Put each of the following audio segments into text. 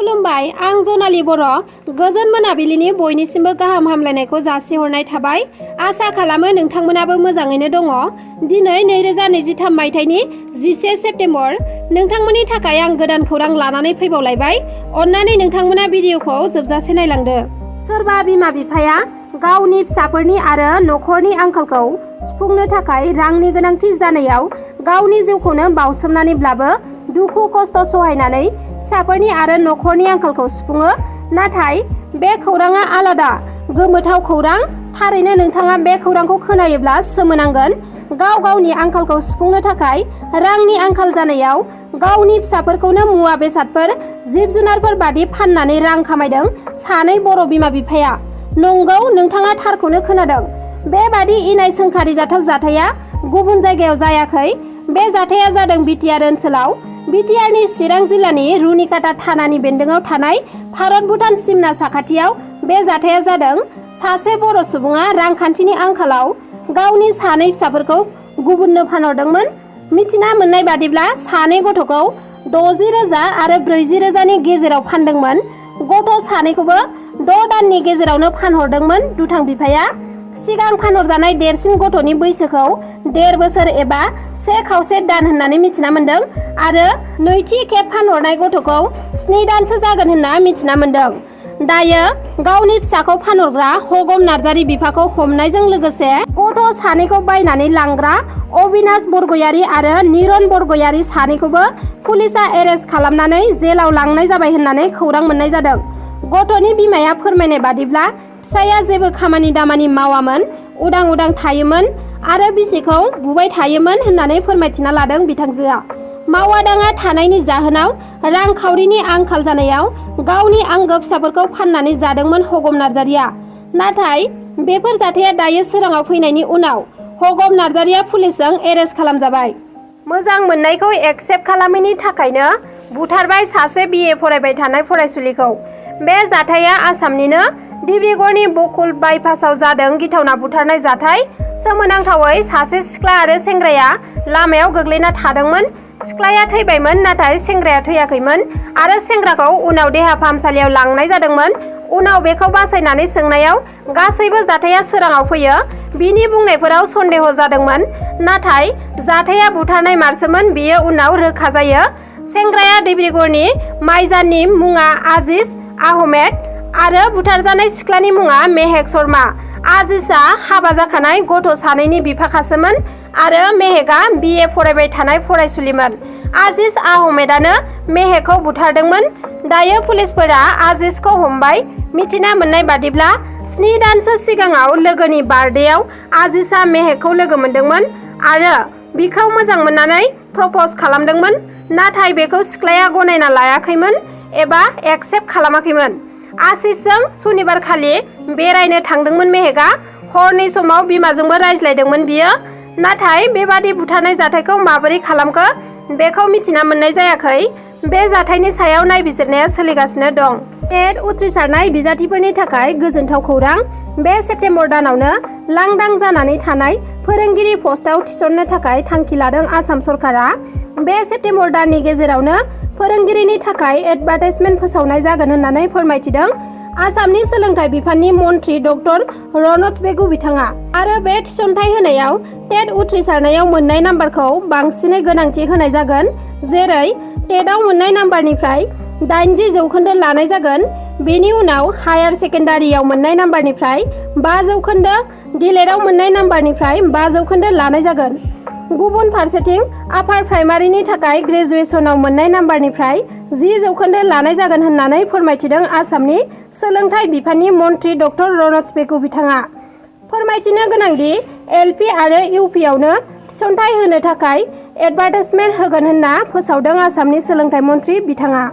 खुलुमबाय, आं जनालि बर'। गोजोन मोनाबिलिनि बयनिसिमबो गाहाम हामलायनायखौ जासिहरनाय थाबाय। आसा खालामो नोंथांमोनाबो मोजाङैनो दङ। दिनै 2023 मायथाइनि 11 सेप्तेम्बर। नोंथांमोननि थाखाय आं गोदान खौरां लानानै फैबावलायबाय। अन्नानै नोंथांमोना भिडिअखौ जोबजासे नायलांदो। सोरबा बिमा-बिफाया गावनि फिसाफोरनि आरो नखरनि आंखालखौ सुफुंनो थाखाय रांनि गोनांथि जानायाव गावनि जिउखौनो बावसोमनानैब्लाबो दुखु खस्थ सहायनानै फिसाफोरनि आरो नखरनि आंखालखौ सुफुङो। नाथाय बे खौराङा आलादा, गोमोथाव खौरां। थारैनो नोंथाङा बे खौरांखौ खोनायोब्ला सोमोनांगोन। गावनि आंखालखौ सुफुंनो थाखाय रांनि आंखाल जानायाव गावनि फिसाफोरखौनो मुवा बेसादफोर, जिब-जुनारफोर बादि फाननानै रां खामायदों सानै बर' बिमा-बिफाया। नंगौ, नोंथाङा थारखौनो खोनादों। बेबादि इनाय सोंखारिजाथाव जाथाया गुबुन जायगायाव जायाखै। बे जाथाया जादों बिटिआर ओनसोलाव। बिटिआरनि चिरां जिल्लानि रुनिकाटा थानानि बेन्दोङाव थानाय भारत-भुटान सिमना साखाथियाव बे जाथाया जादों। सासे बर' सुबुङा रांखान्थिनि आंखालाव गावनि सानै फिसाफोरखौ गुबुननो फानहरदोंमोन। मिथिना मोननाय बादिब्ला सानै गथ'खौ 60,000 आरो 40,000नि गेजेराव फानदोंमोन। गथ' सानैखौबो 6 दाननि गेजेरावनो फानहरदोंमोन दुथां बिफाया। सिगां फानहरजानाय देरसिन गथ'नि बैसोखौ 1.5 बोसोर एबा 1.25 दान होननानै मिथिना मोन्दों आरो नैथि खेब फानहरनाय गथ'खौ 7 दानसो जागोन होनना मिथिना मोन्दों। दायो गावनि फिसाखौ फानहरग्रा हगम नार्जारि बिफाखौ हमनायजों लोगोसे गथ' सानैखौ बायनानै लांग्रा अबिनाश बरगयारि आरो निरन बरगयारि सानैखौबो पुलिसआ एरेस्ट खालामनानै जेलाव लांनाय जाबाय होननानै खौरां मोननाय जादों। गथ'नि बिमाया फोरमायनाय बादिब्ला फिसाया जेबो खामानि दामानि मावामोन, उदां थायोमोन आरो बिसिखौ बुबाय थायोमोन होननानै फोरमायथिना लादों बिथांजोआ। मावा दाङा थानायनि जाहोनाव रांखावरिनि आंखाल जानायाव गावनि आंगो फिसाफोरखौ फाननानै जादोंमोन हगम नार्जारिया। नाथाय बेफोर जाथाया दायो सोराङाव फैनायनि उनाव हगम नार्जारिया पुलिसजों एरेस्ट खालामजाबाय। मोजां मोननायखौ एक्सेप्ट खालामैनि थाखायनो बुथारबाय सासे BA फरायबाय थानाय फरायसुलिखौ। बे जाथाया आसामनिनो डिब्रुगड़नि बकुल बाइपासआव जादों गिथावना बुथारनाय जाथाय। सोमोनांथावै सासे सिख्ला आरो सेंग्राया लामायाव गोग्लैना थादोंमोन। सिख्लाया थैबायमोन, नाथाय सेंग्राया थैयाखैमोन आरो सेंग्राखौ उनाव देहा फाहामसालियाव लांनाय जादोंमोन। उनाव बेखौ बासायनानै सोंनायाव गासैबो जाथाया सोराङाव फैयो। बिनि बुंनायफोराव सन्देह जादोंमोन, नाथाय जाथाया बुथारनाय मारसोमोन बेयो उनाव रोखा जायो। सेंग्राया डिब्रुगड़नि माइजाननि मुङा आजिज आहमेद आरो बुथारजानाय सिख्लानि मुङा मेहेक शर्मा। आजिजआ हाबा जाखानाय गथ' सानैनि बिफाखासोमोन आरो मेहेकआ BA फरायबाय थानाय फरायसुलिमोन। आजिज आहमेदानो मेहेकखौ बुथारदोंमोन। दायो पुलिसफोरा आजिजखौ हमबाय। मिथिना मोननाय बादिब्ला 7 दानसो सिगाङाव लोगोनि बार्थडेआव आजिजआ मेहेकखौ लोगो मोनदोंमोन आरो बिखौ मोजां मोननानै प्रप'ज खालामदोंमोन। नाथाय बेखौ सिख्लाया गनायना लायाखैमोन एबा एक्सेप्ट खालामाखैमोन। आजिजजों सनिबारखालि बेरायनो थांदोंमोन मेहेकआ। हरनि समाव बिमाजोंबो रायज्लायदोंमोन बियो। नाथाय बेबादि बुथारनाय जाथायखौ माबोरै खालामखो बेखौ मिथिना मोननाय जायाखै। बे जाथायनि सायाव नायबिजिरनाया सोलिगासिनो दं। टेट उथ्रिसारनाय बिजाथिफोरनि थाखाय गोजोनथाव खौरां। बे सेप्तेम्बर दानावनो लांदां जानानै थानाय फोरोंगिरि पस्टआव थिसननो थाखाय थांखि लादों आसाम सरकारा। बे सेप्तेम्बर दाननि गेजेरावनो फोरोंगिरिनि थाखाय एडभार्टाइजमेन्ट फोसावनाय जागोन होननानै फोरमायथिदों आसामनि सोलोंथाइ बिफाननि मन्थ्रि डक्टर रनज पेगु बिथाङा। आरो बे थिसनथाइ होनायाव टेट उथ्रिसारनायाव मोननाय नाम्बारखौ बांसिनै गोनांथि होनाय जागोन। जेरै टेटआव मोननाय नाम्बारनिफ्राय 80% लानाय जागोन। बेनि उनाव हायार सेकेन्डारियाव मोननाय नाम्बारनिफ्राय 5%, डिलेटआव मोननाय नाम्बारनिफ्राय 5% लानाय जागोन। गुबुन फारसेथिं आपार प्राइमारिनि थाखाय ग्रेजुवेसनाव मोननाय नाम्बारनिफ्राय 10% लानाय जागोन होननानै फोरमायथिदों आसामनि सोलोंथाइ बिफाननि मन्थ्रि डक्टर रनज पेगु बिथाङा। फोरमायथिनो गोनांदि LP आरो UPआवनो थिसनथाइ होनो थाखाय एडभार्टाइजमेन्ट होगोन होनना फोसावदों आसामनि सोलोंथाइ मन्थ्रि बिथाङा।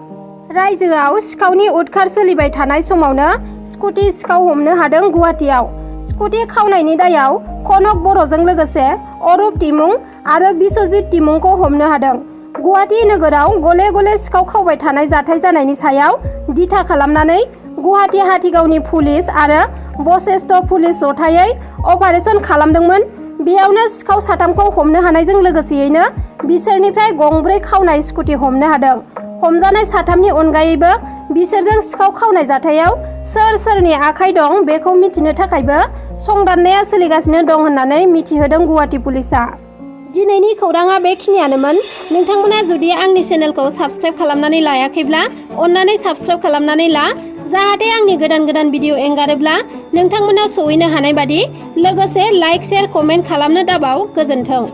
रायजोआव सिखावनि उदखार सोलिबाय थानाय समावनो स्कुटि सिखाव हमनो हादों गुवाहाटीआव। स्कुटि खावनायनि दायाव कनक बर'जों लोगोसे अरुप टिमुं आरो बिस्वजित टिमुंखौ हमनो हादों। गुवाहाटी नोगोराव गले गले सिखाव खावबाय थानाय जाथाय जानायनि सायाव दिथा खालामनानै गुवाहाटी हाथिगावनि पुलिस आरो बशेष्ठ पुलिस जथायै अपारेशन खालामदोंमोन। बेयावनो सिखाव 3खौ हमनो हानायजों लोगोसेयैनो बिसोरनिफ्राय गंब्रै खावनाय स्कुटि हमनो हादों। हमजानाय 3नि अनगायैबो बिसोरजों सिखाव खावनाय जाथायाव सोर सोरनि आखाइ दं बेखौ मिथिनो थाखायबो संदाननाया सोलिगासिनो दं होननानै मिथिहोदों गुवाहाटी पुलिसआ। दिनैनि खौराङा बेखिनियानोमोन। नोंथांमोना जुदि आंनि चेनेलखौ साबस्क्राइब खालामनानै लायाखैब्ला अन्नानै साबस्क्राइब खालामनानै ला, जाहाथे आंनि गोदान भिडिअ एंगारोब्ला नोंथांमोना सहैनो हानाय बादि। लोगोसे लाइक, शेयार, कमेन्ट खालामनो दाबाव। गोजोन्थों।